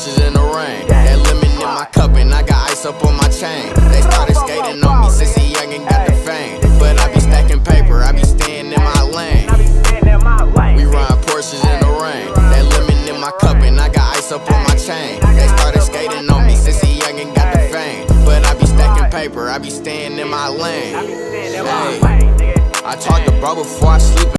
Porsches in the rain. That lemon in my cup and I got ice up on my chain. They started skating on me since he young and got the fame. But I be stacking paper, I be staying in my lane. We run Porsches in the rain. That lemon in my cup and I got ice up on my chain. They started skating on me since he young and got the fame. But I be stacking paper, I be staying in my lane. Hey, I talk to bro before I sleep.